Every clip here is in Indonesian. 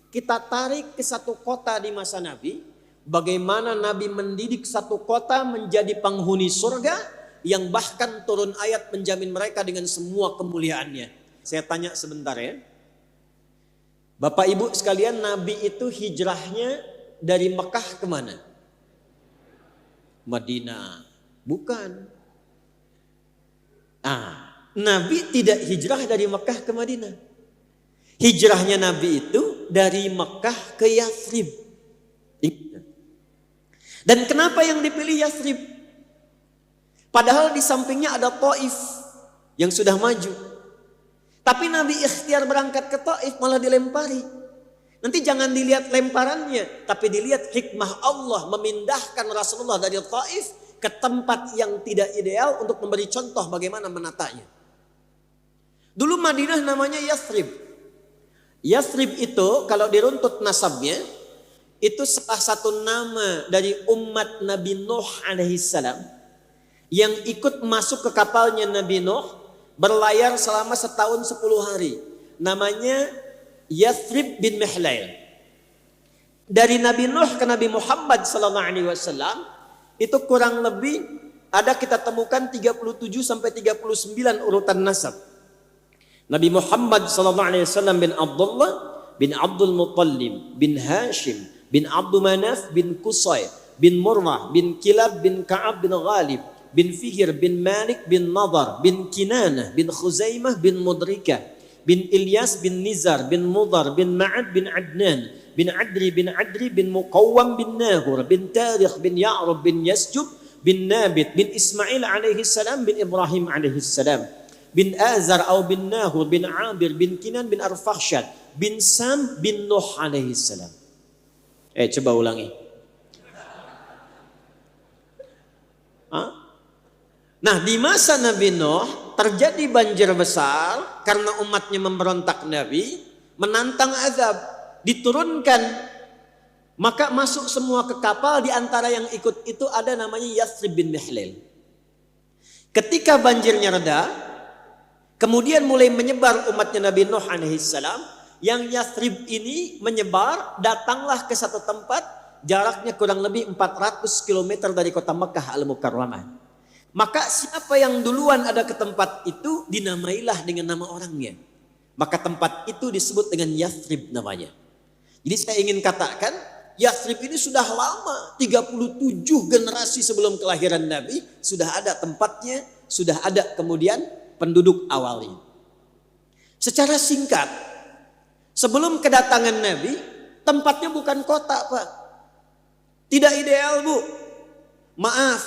kita tarik ke satu kota di masa Nabi. Bagaimana Nabi mendidik satu kota menjadi penghuni surga. Yang bahkan turun ayat menjamin mereka dengan semua kemuliaannya. Saya tanya sebentar ya. Bapak Ibu sekalian, Nabi itu hijrahnya dari Mekah kemana? Madinah. Bukan. Nabi tidak hijrah dari Mekah ke Madinah. Hijrahnya Nabi itu dari Mekah ke Yathrib. Dan kenapa yang dipilih Yathrib? Padahal di sampingnya ada Taif yang sudah maju. Tapi Nabi ikhtiar berangkat ke Taif malah dilempari. Nanti jangan dilihat lemparannya, tapi dilihat hikmah Allah memindahkan Rasulullah dari Taif ke tempat yang tidak ideal untuk memberi contoh bagaimana menatanya. Dulu Madinah namanya Yathrib. Yathrib itu kalau diruntut nasabnya, itu salah satu nama dari umat Nabi Nuh alaihissalam yang ikut masuk ke kapalnya Nabi Nuh, berlayar selama setahun 10 hari. Namanya Yathrib bin Mihlail. Dari Nabi Nuh ke Nabi Muhammad SAW itu kurang lebih ada kita temukan 37 sampai 39 urutan nasab. Nabi Muhammad SAW bin Abdullah bin Abdul Muttalib bin Hashim bin Abdul Manaf bin Qusay bin Murrah bin Kilab bin Ka'ab bin Ghalib bin Fihr bin Malik bin Nadar bin Kinanah bin Khuzaimah bin Mudrikah bin Ilyas bin Nizar bin Mudar bin Ma'ad bin Adnan bin Adri bin Muqawwam bin Nahur bin Tarikh bin Ya'rub bin Yasjub bin Nabit bin Ismail alaihi salam bin Ibrahim alaihi salam bin Azar atau bin Nahur bin Abir bin Kinan bin Arfakhshad bin Sam bin Nuh alaihi salam. Coba ulangi. Nah, di masa Nabi Nuh terjadi banjir besar karena umatnya memberontak Nabi, menantang azab, diturunkan, maka masuk semua ke kapal. Di antara yang ikut itu ada namanya Yathrib bin Mihlail. Ketika banjirnya reda, kemudian mulai menyebar umatnya Nabi Nuh alaihissalam. Yang Yathrib ini menyebar, datanglah ke satu tempat, jaraknya kurang lebih 400 km dari kota Mekah Al-Mukarramah. Maka siapa yang duluan ada ke tempat itu, dinamailah dengan nama orangnya. Maka tempat itu disebut dengan Yathrib namanya. Jadi saya ingin katakan, Yathrib ini sudah lama, 37 generasi sebelum kelahiran Nabi, sudah ada tempatnya, sudah ada kemudian penduduk awalnya. Secara singkat, sebelum kedatangan Nabi, tempatnya bukan kota, Pak. Tidak ideal, Bu. Maaf,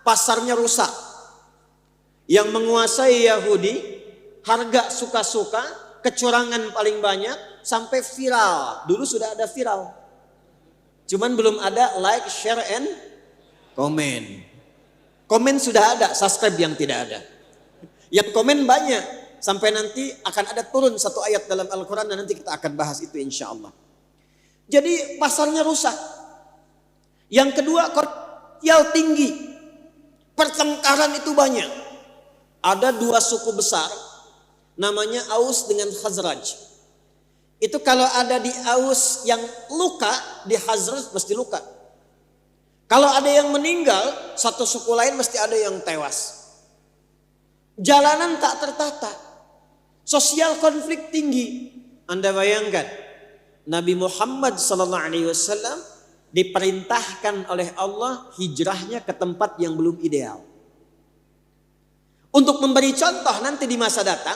pasarnya rusak. Yang menguasai Yahudi, harga suka-suka, kecurangan paling banyak, sampai viral. Dulu sudah ada viral. Cuman belum ada like, share, and comment. Komen sudah ada, subscribe yang tidak ada. Yang komen banyak. Sampai nanti akan ada turun satu ayat dalam Al-Quran dan nanti kita akan bahas itu insya Allah. Jadi pasarnya rusak. Yang kedua, sosial tinggi. Pertengkaran itu banyak. Ada dua suku besar, namanya Aus dengan Khazraj. Itu kalau ada di Aus yang luka, di Khazraj mesti luka. Kalau ada yang meninggal, satu suku lain mesti ada yang tewas. Jalanan tak tertata. Sosial konflik tinggi. Anda bayangkan, Nabi Muhammad SAW diperintahkan oleh Allah hijrahnya ke tempat yang belum ideal. Untuk memberi contoh nanti di masa datang,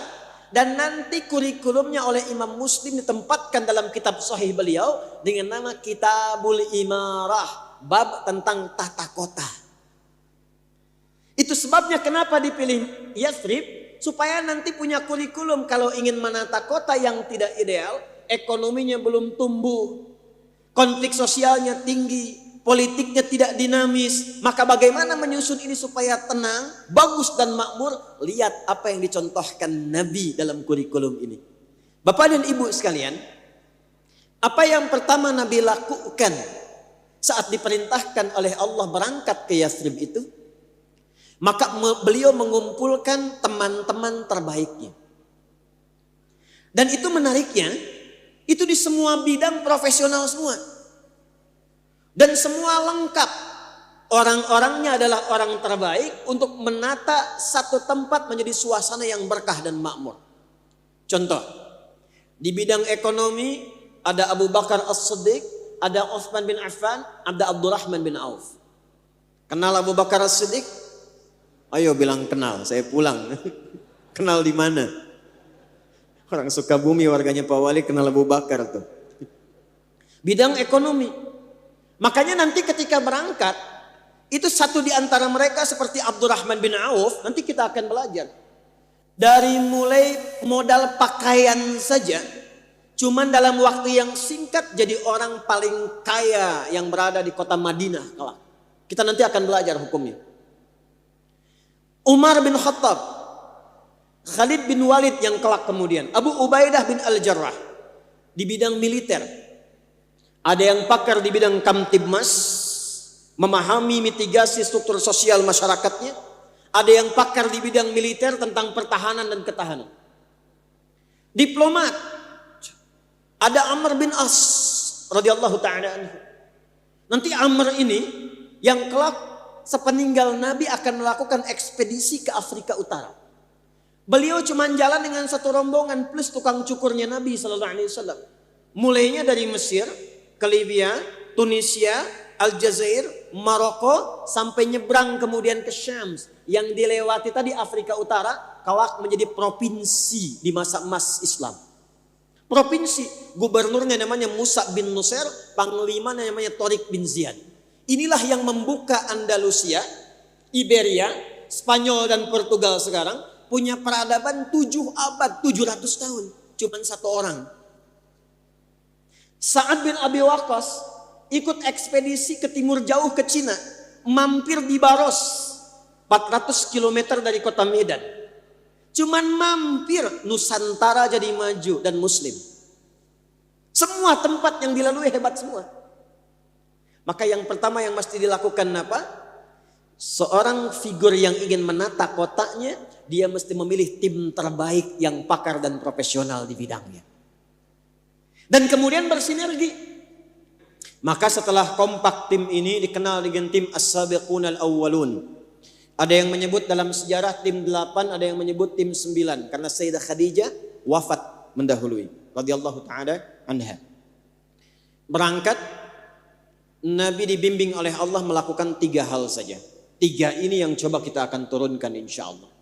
dan nanti kurikulumnya oleh Imam Muslim ditempatkan dalam kitab sahih beliau dengan nama Kitabul Imarah, bab tentang tata kota. Itu sebabnya kenapa dipilih Yathrib, supaya nanti punya kurikulum kalau ingin menata kota yang tidak ideal, ekonominya belum tumbuh, konflik sosialnya tinggi, politiknya tidak dinamis, maka bagaimana menyusun ini supaya tenang, bagus dan makmur? Lihat apa yang dicontohkan Nabi dalam kurikulum ini. Bapak dan Ibu sekalian, apa yang pertama Nabi lakukan saat diperintahkan oleh Allah berangkat ke Yathrib itu? Maka beliau mengumpulkan teman-teman terbaiknya. Dan itu menariknya, Itu di semua bidang profesional semua. Dan semua lengkap. Orang-orangnya adalah orang terbaik untuk menata satu tempat menjadi suasana yang berkah dan makmur. Contoh, di bidang ekonomi ada Abu Bakar As-Siddiq, ada Utsman bin Affan, ada Abdurrahman bin Auf. Kenal Abu Bakar As-Siddiq? Ayo bilang kenal, saya pulang. Kenal di mana? Orang Sukabumi warganya Pak Wali kenal Abu Bakar tuh. Bidang ekonomi. Makanya nanti ketika berangkat, itu satu di antara mereka seperti Abdurrahman bin Auf, nanti kita akan belajar. Dari mulai modal pakaian saja, cuman dalam waktu yang singkat jadi orang paling kaya yang berada di kota Madinah kelak. Kita nanti akan belajar hukumnya. Umar bin Khattab, Khalid bin Walid yang kelak kemudian, Abu Ubaidah bin Al-Jarrah di bidang militer. Ada yang pakar di bidang Kamtibmas, memahami mitigasi struktur sosial masyarakatnya. Ada yang pakar di bidang militer tentang pertahanan dan ketahanan. Diplomat, ada Amr bin As radhiyallahu ta'ala anhu. Nanti Amr ini yang kelak sepeninggal Nabi akan melakukan ekspedisi ke Afrika Utara. Beliau cuma jalan dengan satu rombongan plus tukang cukurnya Nabi sallallahu alaihi wasallam. Mulainya dari Mesir ke Libya, Tunisia, Aljazair, Maroko sampai nyebrang kemudian ke Syam. Yang dilewati tadi Afrika Utara kelak menjadi provinsi di masa emas Islam. Provinsi, gubernurnya namanya Musa bin Nusair, panglimanya namanya Tariq bin Ziyad. Inilah yang membuka Andalusia, Iberia, Spanyol dan Portugal sekarang punya peradaban 7 abad, 700 tahun. Cuman satu orang. Sa'ad bin Abi Waqqas ikut ekspedisi ke timur jauh ke Cina. Mampir di Baros, 400 km dari kota Medan. Cuman mampir, Nusantara jadi maju dan muslim. Semua tempat yang dilalui hebat semua. Maka yang pertama yang mesti dilakukan apa? Seorang figur yang ingin menata kotaknya, dia mesti memilih tim terbaik yang pakar dan profesional di bidangnya. Dan kemudian bersinergi. Maka setelah kompak tim ini dikenal dengan tim As-Sabiqun Al-Awwalun. Ada yang menyebut dalam sejarah tim 8, ada yang menyebut tim 9. Karena Sayyidah Khadijah wafat mendahului. Radhiyallahu ta'ala anha. Berangkat, Nabi dibimbing oleh Allah melakukan 3 hal saja. 3 ini yang coba kita akan turunkan insya Allah.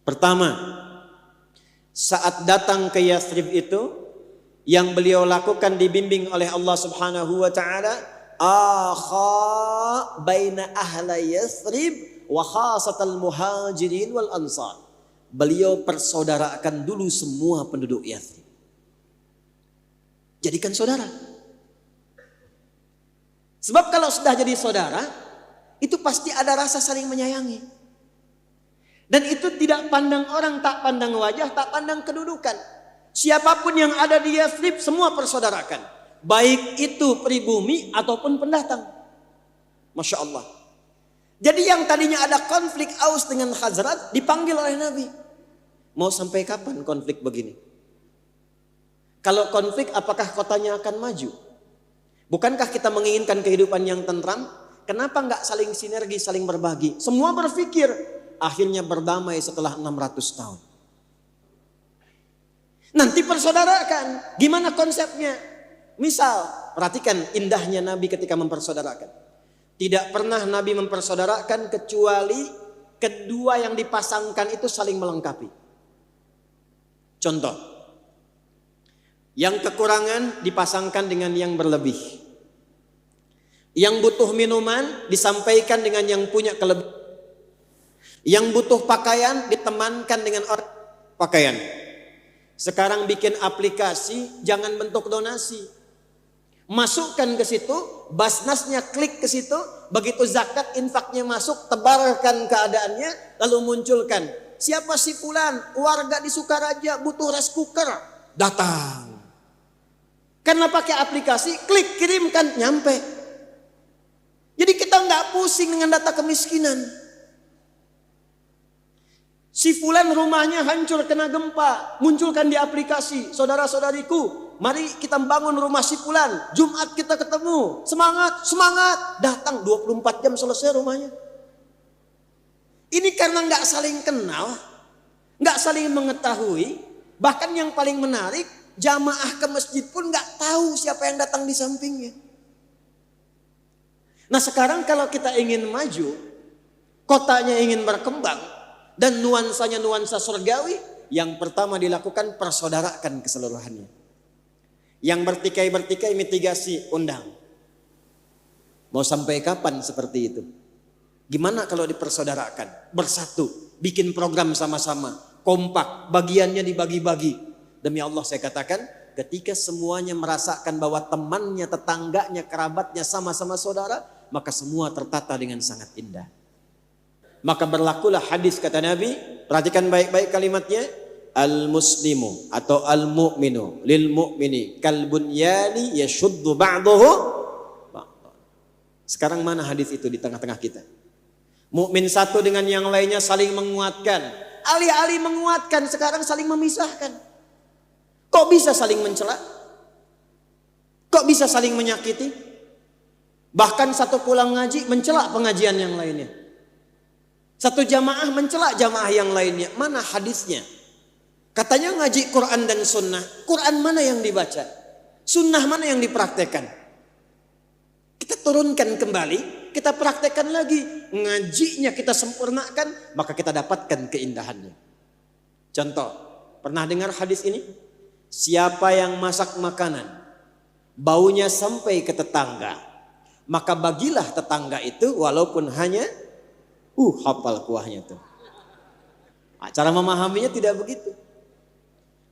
Pertama, saat datang ke Yathrib itu, yang beliau lakukan dibimbing oleh Allah subhanahu wa ta'ala, akha baina ahla Yathrib wa khasatal muhajirin wal ansar. Beliau persaudarakan dulu semua penduduk Yathrib. Jadikan saudara. Sebab kalau sudah jadi saudara, itu pasti ada rasa saling menyayangi. Dan itu tidak pandang orang, tak pandang wajah, tak pandang kedudukan. Siapapun yang ada di Yathrib semua persaudarakan. Baik itu pribumi ataupun pendatang. Masya Allah. Jadi yang tadinya ada konflik Aus dengan Khazraj dipanggil oleh Nabi. Mau sampai kapan konflik begini? Kalau konflik apakah kotanya akan maju? Bukankah kita menginginkan kehidupan yang tentram? Kenapa enggak saling sinergi, saling berbagi? Semua berpikir akhirnya berdamai setelah 600 tahun. Nanti persaudarakan. Gimana konsepnya? Misal, perhatikan indahnya Nabi ketika mempersaudarakan. Tidak pernah Nabi mempersaudarakan kecuali kedua yang dipasangkan itu saling melengkapi. Contoh, yang kekurangan dipasangkan dengan yang berlebih. Yang butuh minuman disampaikan dengan yang punya kelebihan. Yang butuh pakaian ditemankan dengan orang pakaian. Sekarang bikin aplikasi, jangan bentuk donasi. Masukkan ke situ, basnasnya klik ke situ, begitu zakat infaknya masuk, tebarkan keadaannya, lalu munculkan. Siapa si fulan, warga di Sukaraja butuh rice cooker, datang. Karena pakai aplikasi, klik kirimkan, nyampe. Jadi kita nggak pusing dengan data kemiskinan. Si fulan rumahnya hancur kena gempa, munculkan di aplikasi, saudara-saudariku, mari kita bangun rumah si fulan. Jumat kita ketemu. Semangat, semangat. Datang 24 jam selesai rumahnya. Ini karena nggak saling kenal, nggak saling mengetahui. Bahkan yang paling menarik, jamaah ke masjid pun nggak tahu siapa yang datang di sampingnya. Nah sekarang kalau kita ingin maju, kotanya ingin berkembang, dan nuansanya nuansa surgawi, yang pertama dilakukan persaudarakan keseluruhannya. Yang bertikai-bertikai mitigasi undang. Mau sampai kapan seperti itu? Gimana kalau dipersaudarakan? Bersatu, bikin program sama-sama, kompak, bagiannya dibagi-bagi. Demi Allah saya katakan, ketika semuanya merasakan bahwa temannya, tetangganya, kerabatnya sama-sama saudara, maka semua tertata dengan sangat indah. Maka berlakulah hadis kata Nabi, perhatikan baik-baik kalimatnya, al-muslimu atau al-mu'minu lil mu'mini kal bunyani yashuddu ba'dahu ba'dha. Sekarang mana hadis itu di tengah-tengah kita? Mukmin satu dengan yang lainnya saling menguatkan. Alih-alih menguatkan, sekarang saling memisahkan. Kok bisa saling mencela? Kok bisa saling menyakiti? Bahkan satu pulang ngaji mencela pengajian yang lainnya. Satu jamaah mencela jamaah yang lainnya. Mana hadisnya? Katanya ngaji Quran dan sunnah. Quran mana yang dibaca? Sunnah mana yang dipraktekkan? Kita turunkan kembali, kita praktekkan lagi. Ngajinya kita sempurnakan, maka kita dapatkan keindahannya. Contoh, pernah dengar hadis ini? Siapa yang masak makanan, baunya sampai ke tetangga, maka bagilah tetangga itu walaupun hanya hafal kuahnya tuh. Cara memahaminya tidak begitu.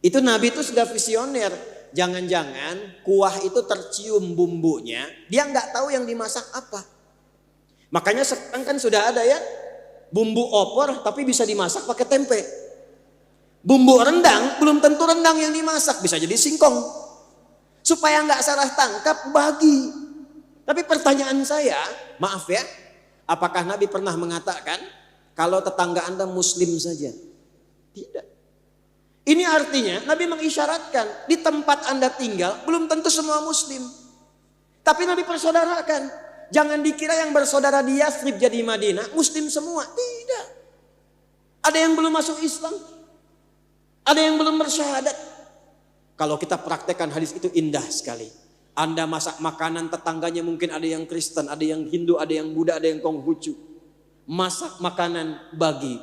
Itu Nabi itu sudah visioner. Jangan-jangan kuah itu tercium bumbunya, dia nggak tahu yang dimasak apa. Makanya sekarang kan sudah ada ya bumbu opor tapi bisa dimasak pakai tempe. Bumbu rendang belum tentu rendang yang dimasak, bisa jadi singkong. Supaya nggak salah tangkap bagi. Tapi pertanyaan saya, maaf ya, apakah Nabi pernah mengatakan kalau tetangga Anda muslim saja? Tidak. Ini artinya Nabi mengisyaratkan di tempat Anda tinggal belum tentu semua muslim. Tapi Nabi persaudarakan. Jangan dikira yang bersaudara di Yathrib jadi Madinah muslim semua. Tidak. Ada yang belum masuk Islam. Ada yang belum bersyahadat. Kalau kita praktekkan hadis itu indah sekali. Anda masak makanan, tetangganya mungkin ada yang Kristen, ada yang Hindu, ada yang Buddha, ada yang Konghucu. Masak makanan bagi.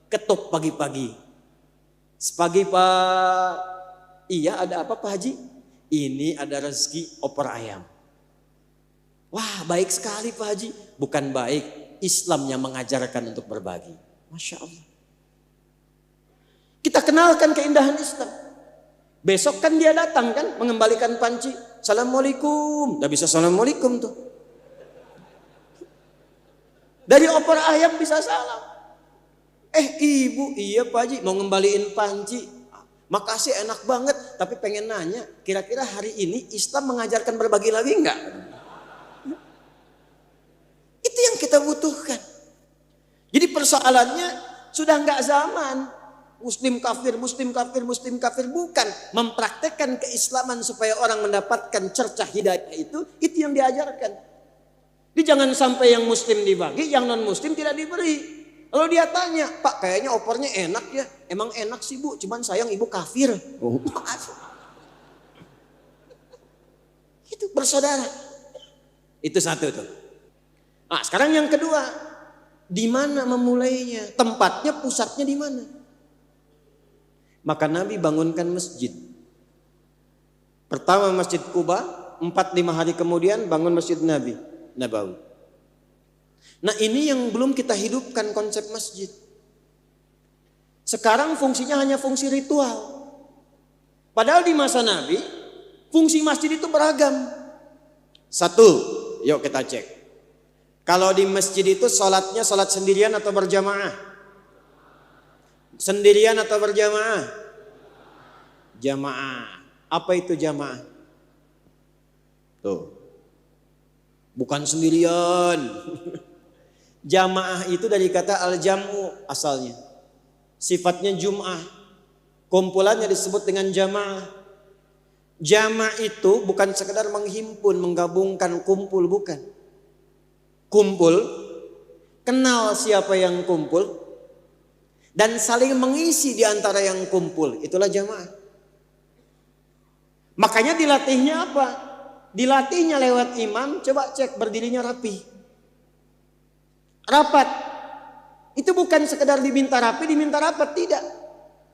Ketuk pagi-pagi. Sepagi Pak, iya ada apa Pak Haji? Ini ada rezeki opor ayam. Wah baik sekali Pak Haji. Bukan baik, Islam yang mengajarkan untuk berbagi. Masya Allah. Kita kenalkan keindahan Islam. Besok kan dia datang kan mengembalikan panci. Assalamualaikum. Udah bisa assalamualaikum tuh. Dari opor ayam bisa salam. Ibu, iya Pak Haji mau ngembaliin panci. Makasih enak banget. Tapi pengen nanya, kira-kira hari ini Islam mengajarkan berbagi lagi enggak? Itu yang kita butuhkan. Jadi persoalannya sudah enggak zaman. Muslim kafir, muslim kafir, muslim kafir. Bukan mempraktekkan keislaman supaya orang mendapatkan cercah hidayah itu yang diajarkan. Jadi jangan sampai yang muslim dibagi, yang non muslim tidak diberi. Kalau dia tanya, Pak kayaknya opornya enak ya. Emang enak sih Bu, cuman sayang ibu kafir. Itu bersaudara. Itu satu tuh. Nah sekarang yang kedua, di mana memulainya? Tempatnya, pusatnya di mana? Maka Nabi bangunkan masjid. Pertama Masjid Quba, 4-5 hari kemudian bangun Masjid Nabawi. Nah ini yang belum kita hidupkan konsep masjid. Sekarang fungsinya hanya fungsi ritual. Padahal di masa Nabi, fungsi masjid itu beragam. Satu, yuk kita cek. Kalau di masjid itu sholatnya sholat sendirian atau berjamaah? Sendirian atau berjamaah? Jamaah. Apa itu jamaah? Tuh. Bukan sendirian. Jamaah itu dari kata al-jam'u asalnya. Sifatnya jum'ah. Kumpulannya disebut dengan jamaah. Jama' itu bukan sekedar menghimpun, menggabungkan, kumpul, bukan. Kumpul, kenal siapa yang kumpul, dan saling mengisi di antara yang kumpul. Itulah jamaah. Makanya dilatihnya apa? Dilatihnya lewat imam. Coba cek berdirinya rapi, rapat. Itu bukan sekedar diminta rapi, diminta rapat, tidak.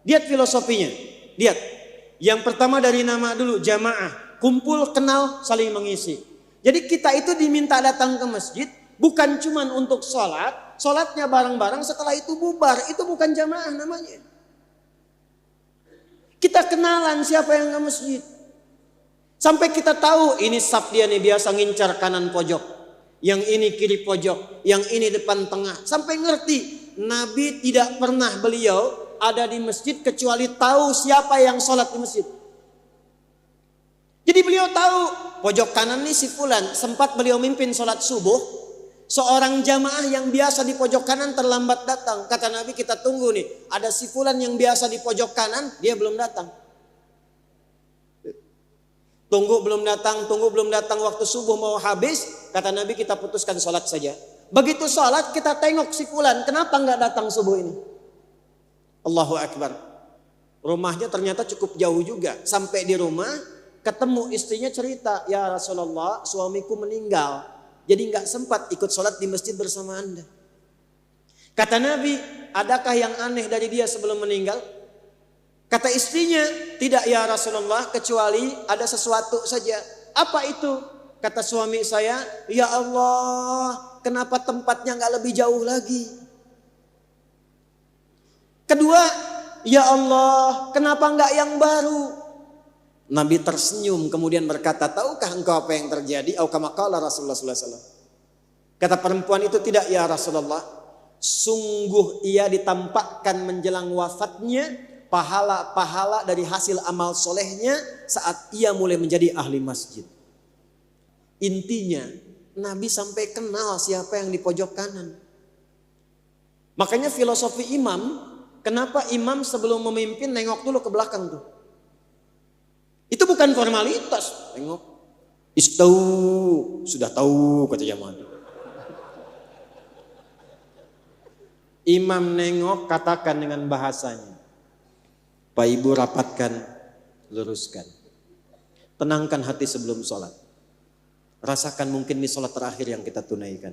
Lihat filosofinya. Lihat. Yang pertama dari nama dulu, jamaah. Kumpul, kenal, saling mengisi. Jadi kita itu diminta datang ke masjid bukan cuma untuk sholat. Sholatnya bareng-bareng, setelah itu bubar. Itu bukan jamaah namanya. Kita kenalan siapa yang ke masjid. Sampai kita tahu ini saf dia nih biasa ngincar kanan pojok. Yang ini kiri pojok. Yang ini depan tengah. Sampai ngerti. Nabi tidak pernah beliau ada di masjid kecuali tahu siapa yang sholat di masjid. Jadi beliau tahu pojok kanan nih si fulan. Sempat beliau mimpin sholat subuh. Seorang jamaah yang biasa di pojok kanan terlambat datang. Kata Nabi, kita tunggu nih. Ada si fulan yang biasa di pojok kanan, dia belum datang. Tunggu belum datang, waktu subuh mau habis. Kata Nabi, kita putuskan sholat saja. Begitu sholat kita tengok si fulan, kenapa nggak datang subuh ini? Allahu Akbar. Rumahnya ternyata cukup jauh juga. Sampai di rumah, ketemu istrinya cerita, ya Rasulullah, suamiku meninggal. Jadi nggak sempat ikut sholat di masjid bersama Anda. Kata Nabi, adakah yang aneh dari dia sebelum meninggal? Kata istrinya, tidak ya Rasulullah, kecuali ada sesuatu saja. Apa itu? Kata suami saya, ya Allah, kenapa tempatnya nggak lebih jauh lagi? Kedua, ya Allah, kenapa nggak yang baru? Nabi tersenyum kemudian berkata, tahukah engkau apa yang terjadi? Au kama qala Rasulullah sallallahu alaihi wasallam. Kata perempuan itu, tidak ya Rasulullah. Sungguh ia ditampakkan menjelang wafatnya pahala-pahala dari hasil amal solehnya saat ia mulai menjadi ahli masjid. Intinya Nabi sampai kenal siapa yang di pojok kanan. Makanya filosofi imam, kenapa imam sebelum memimpin nengok dulu ke belakang tuh. Itu bukan formalitas. Tengok. Istau. Sudah tahu kata jamaah. Imam nengok, katakan dengan bahasanya. Pak Ibu rapatkan, luruskan. Tenangkan hati sebelum sholat. Rasakan mungkin ini sholat terakhir yang kita tunaikan.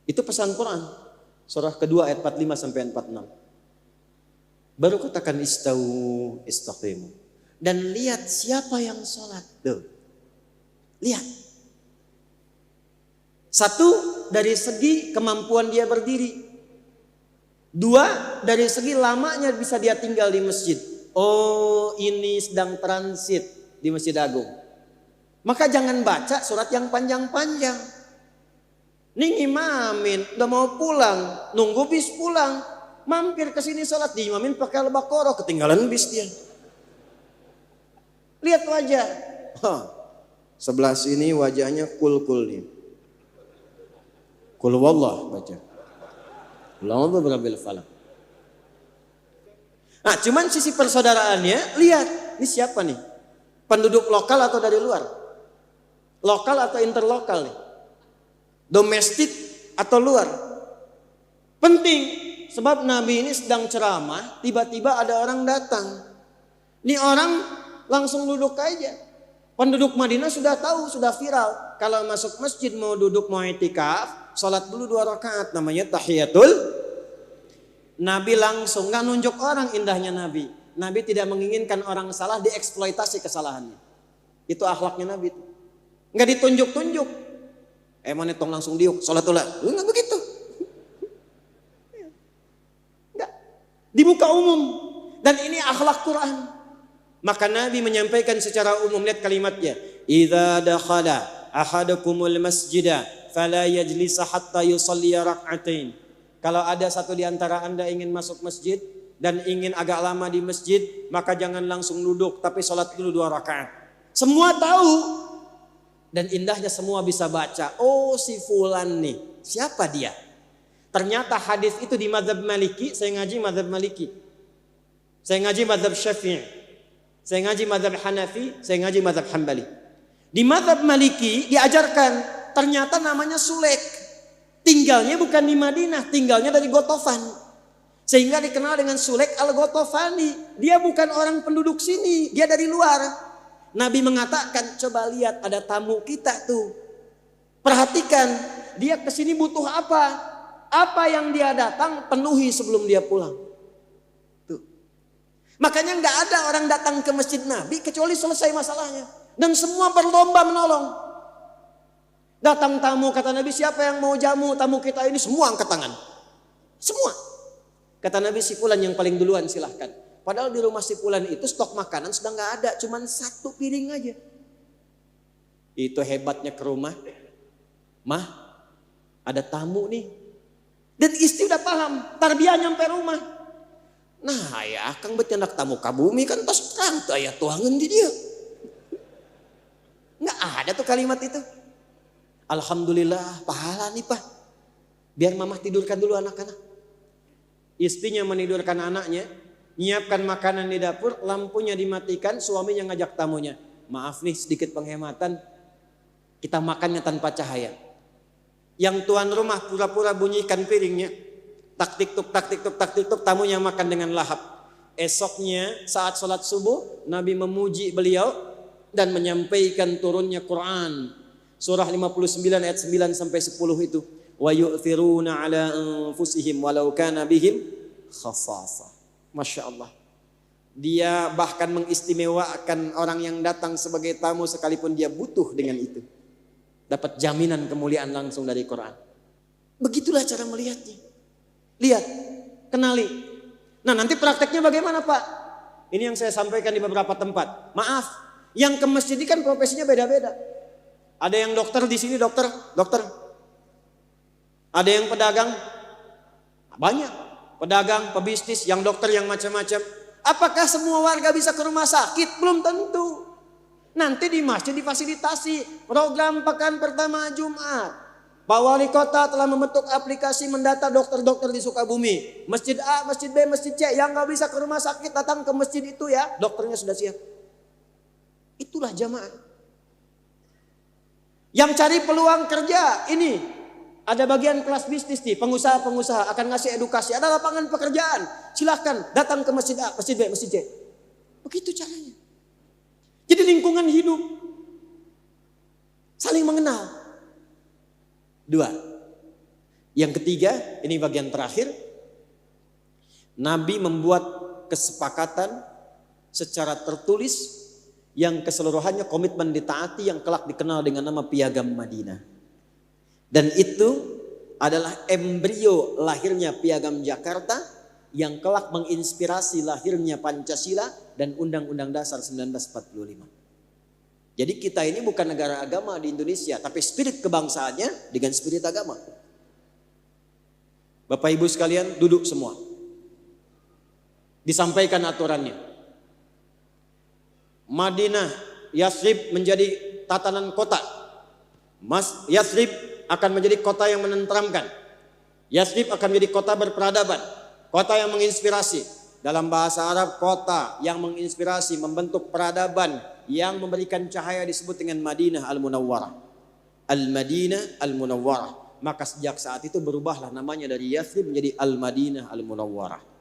Itu pesan Quran. Surah kedua ayat 45 sampai 46. Baru katakan istau, istaqimu. Dan lihat siapa yang sholat. Tuh. Lihat. Satu, dari segi kemampuan dia berdiri. Dua, dari segi lamanya bisa dia tinggal di masjid. Oh, ini sedang transit di Masjid Agung. Maka jangan baca surat yang panjang-panjang. Nih imamin, udah mau pulang. Nunggu bis pulang. Mampir ke sini sholat, diimamin pakai Al-Baqarah. Ketinggalan bis dia. Lihat wajah. Sebelah sini wajahnya kul-kul nih. Kul wallah baca. Allahu berabbil falak. Nah, cuman sisi persaudaraannya, lihat. Ini siapa nih? Penduduk lokal atau dari luar? Lokal atau interlokal nih? Domestik atau luar? Penting. Sebab Nabi ini sedang ceramah, tiba-tiba ada orang datang. Ini orang langsung duduk aja. Penduduk Madinah sudah tahu, sudah viral. Kalau masuk masjid mau duduk mau i'tikaf, salat dulu 2 rakaat namanya tahiyatul. Nabi langsung nggak nunjuk orang, indahnya Nabi. Nabi tidak menginginkan orang salah dieksploitasi kesalahannya. Itu akhlaknya Nabi. Nggak ditunjuk-tunjuk. Mana tong langsung diuk, salat dulu. Nggak begitu. Nggak. Dibuka umum. Dan ini akhlak Quran. Maka Nabi menyampaikan secara umum, lihat kalimatnya. Idza dakhala ahadukumul masjida fala yajlis hatta yusalli rak'atain. Kalau ada satu di antara Anda ingin masuk masjid dan ingin agak lama di masjid, maka jangan langsung duduk tapi salat dulu 2 rakaat. Semua tahu dan indahnya semua bisa baca. Oh, si fulan nih, siapa dia? Ternyata hadis itu di mazhab Maliki, saya ngaji mazhab Maliki. Saya ngaji mazhab Syafi'i. Saya ngaji mazhab Hanafi, saya ngaji mazhab Hambali. Di mazhab Maliki diajarkan ternyata namanya Sulek. Tinggalnya bukan di Madinah, tinggalnya dari Gotofan. Sehingga dikenal dengan Sulek al-Gotofani. Dia bukan orang penduduk sini, dia dari luar. Nabi mengatakan, coba lihat ada tamu kita tuh. Perhatikan, dia kesini butuh apa? Apa yang dia datang penuhi sebelum dia pulang. Tuh. Makanya nggak ada orang datang ke masjid Nabi kecuali selesai masalahnya. Dan semua berlomba menolong. Datang tamu, kata Nabi, siapa yang mau jamu tamu kita ini? Semua angkat tangan. Semua. Kata Nabi, si fulan yang paling duluan silahkan. Padahal di rumah si fulan itu stok makanan sudah nggak ada, cuman 1 piring aja. Itu hebatnya ke rumah. Mah, ada tamu nih. Dan istri udah paham, tarbiyah nyampe rumah. Nah ya, kang bet anak tamu kabumi kan tas terang tuh ayah tuangan di dia. Nggak ada tuh kalimat itu. Alhamdulillah, pahala nih pak. Biar mamah tidurkan dulu anak-anak. Istrinya menidurkan anaknya, nyiapkan makanan di dapur, lampunya dimatikan, suaminya ngajak tamunya. Maaf nih sedikit penghematan, kita makannya tanpa cahaya. Yang tuan rumah pura-pura bunyikan piringnya, tak tik tuk, tamunya makan dengan lahap. Esoknya saat sholat subuh, Nabi memuji beliau dan menyampaikan turunnya Quran. Surah 59 ayat 9 sampai 10 itu. Wa yu'thiruna ala anfusihim walau kana bihim khasasah. Masya Allah. Dia bahkan mengistimewakan orang yang datang sebagai tamu sekalipun dia butuh dengan itu. Dapat jaminan kemuliaan langsung dari Quran. Begitulah cara melihatnya. Lihat, kenali. Nah nanti prakteknya bagaimana Pak? Ini yang saya sampaikan di beberapa tempat. Maaf, yang ke masjid ini kan profesinya beda-beda. Ada yang dokter di sini, dokter. Ada yang pedagang, banyak. Pedagang, pebisnis, yang dokter, yang macam-macam. Apakah semua warga bisa ke rumah sakit? Belum tentu. Nanti di masjid difasilitasi program pekan pertama Jumat. Pak Wali Kota telah membentuk aplikasi mendata dokter-dokter di Sukabumi. Masjid A, Masjid B, Masjid C. Yang nggak bisa ke rumah sakit datang ke masjid itu ya. Dokternya sudah siap. Itulah jamaah. Yang cari peluang kerja ini. Ada bagian kelas bisnis nih, pengusaha-pengusaha akan ngasih edukasi. Ada lapangan pekerjaan. Silahkan datang ke Masjid A, Masjid B, Masjid C. Begitu caranya. Jadi lingkungan hidup. Saling mengenal. 2. Yang ketiga, ini bagian terakhir. Nabi membuat kesepakatan secara tertulis yang keseluruhannya komitmen ditaati yang kelak dikenal dengan nama Piagam Madinah. Dan itu adalah embrio lahirnya Piagam Jakarta yang kelak menginspirasi lahirnya Pancasila dan Undang-Undang Dasar 1945. Jadi kita ini bukan negara agama di Indonesia, tapi spirit kebangsaannya dengan spirit agama. Bapak Ibu sekalian duduk semua. Disampaikan aturannya. Madinah, Yathrib menjadi tatanan kota. Yathrib akan menjadi kota yang menenteramkan. Yathrib akan menjadi kota berperadaban, kota yang menginspirasi. Dalam bahasa Arab, kota yang menginspirasi, membentuk peradaban yang memberikan cahaya disebut dengan Madinah Al-Munawwarah. Al-Madinah Al-Munawwarah. Maka sejak saat itu berubahlah namanya dari Yathrib menjadi Al-Madinah Al-Munawwarah.